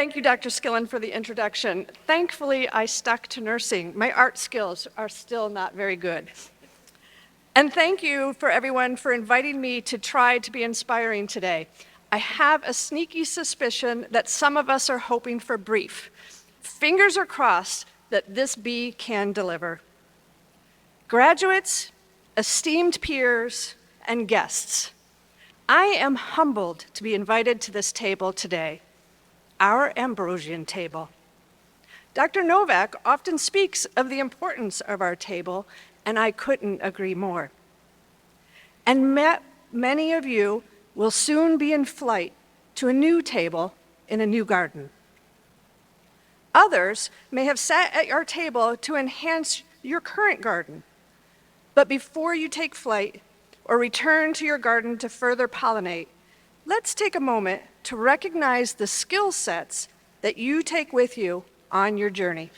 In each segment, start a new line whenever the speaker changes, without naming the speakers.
Thank you, Dr. Skillen, for the introduction. Thankfully, I stuck to nursing. My art skills are still not very good. And thank you for everyone for inviting me to try to be inspiring today. I have a sneaky suspicion that some of us are hoping for brief. Fingers are crossed that this bee can deliver. Graduates, esteemed peers, and guests, I am humbled to be invited to this table today, our Ambrosian table. Dr. Novak often speaks of the importance of our table, and I couldn't agree more. And many of you will soon be in flight to a new table in a new garden. Others may have sat at our table to enhance your current garden. But before you take flight or return to your garden to further pollinate, let's take a moment to recognize the skill sets that you take with you on your journey.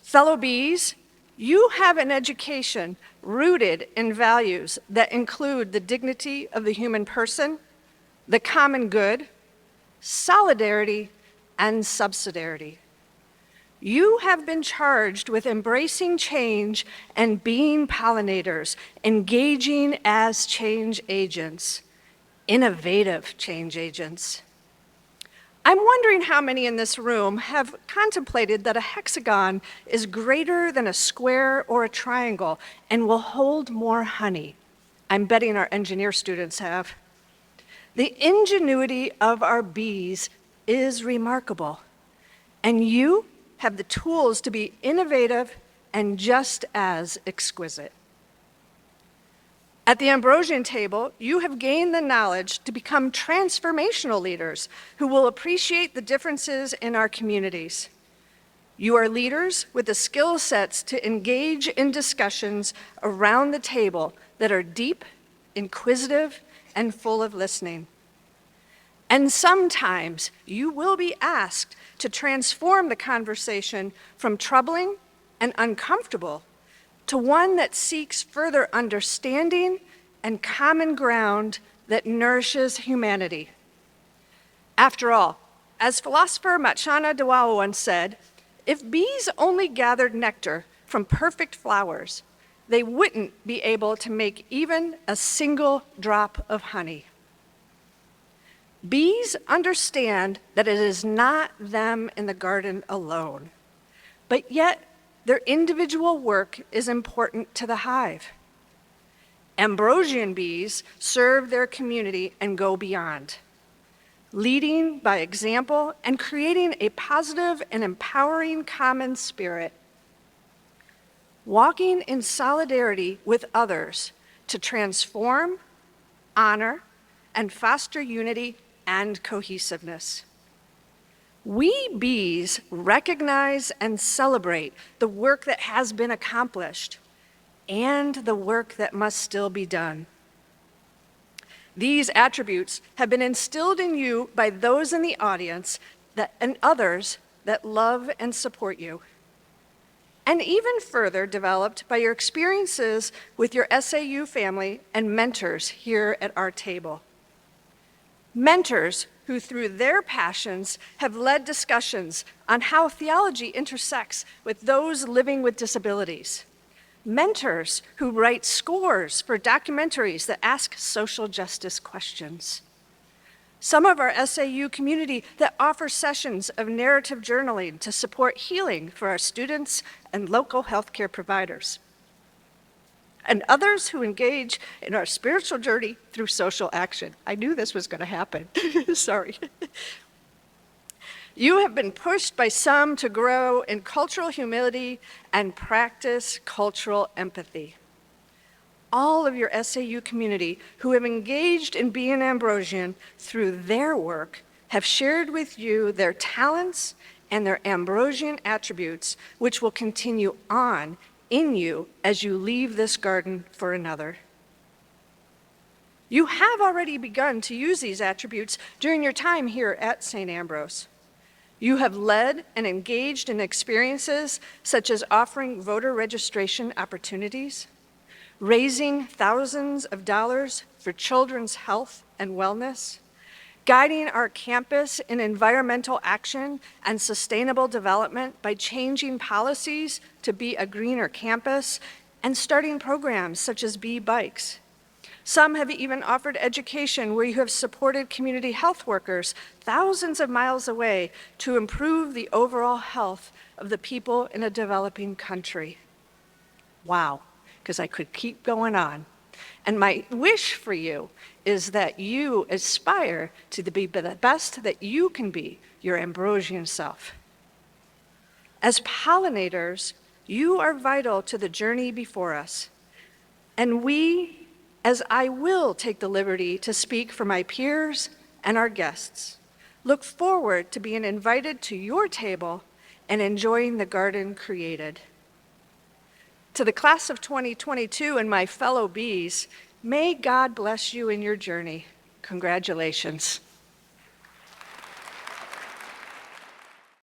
Fellow bees, you have an education rooted in values that include the dignity of the human person, the common good, solidarity, and subsidiarity. You have been charged with embracing change and being pollinators, engaging as change agents, innovative change agents. I'm wondering how many in this room have contemplated that a hexagon is greater than a square or a triangle and will hold more honey. I'm betting our engineer students have. The ingenuity of our bees is remarkable, and you have the tools to be innovative and just as exquisite. At the Ambrosian table, you have gained the knowledge to become transformational leaders who will appreciate the differences in our communities. You are leaders with the skill sets to engage in discussions around the table that are deep, inquisitive, and full of listening. And sometimes you will be asked to transform the conversation from troubling and uncomfortable to one that seeks further understanding and common ground that nourishes humanity. After all, as philosopher Machana Dewao once said, if bees only gathered nectar from perfect flowers, they wouldn't be able to make even a single drop of honey. Bees understand that it is not them in the garden alone, but yet their individual work is important to the hive. Ambrosian bees serve their community and go beyond, leading by example and creating a positive and empowering common spirit, walking in solidarity with others to transform, honor, and foster unity and cohesiveness. We bees recognize and celebrate the work that has been accomplished and the work that must still be done. These attributes have been instilled in you by those in the audience and others that love and support you, and even further developed by your experiences with your SAU family and mentors here at our table. Mentors who, through their passions, have led discussions on how theology intersects with those living with disabilities. Mentors who write scores for documentaries that ask social justice questions. Some of our SAU community that offer sessions of narrative journaling to support healing for our students and local healthcare providers. And others who engage in our spiritual journey through social action. I knew this was going to happen. Sorry. You have been pushed by some to grow in cultural humility and practice cultural empathy. All of your SAU community who have engaged in being Ambrosian through their work have shared with you their talents and their Ambrosian attributes, which will continue on in you as you leave this garden for another. You have already begun to use these attributes during your time here at St. Ambrose. You have led and engaged in experiences such as offering voter registration opportunities, raising thousands of dollars for children's health and wellness, guiding our campus in environmental action and sustainable development by changing policies to be a greener campus and starting programs such as Bee Bikes. Some have even offered education where you have supported community health workers thousands of miles away to improve the overall health of the people in a developing country. Wow, because I could keep going on. And my wish for you is that you aspire to be the best that you can be, your Ambrosian self. As pollinators, you are vital to the journey before us. And we, as I will take the liberty to speak for my peers and our guests, look forward to being invited to your table and enjoying the garden created. To the class of 2022 and my fellow bees, may God bless you in your journey. Congratulations.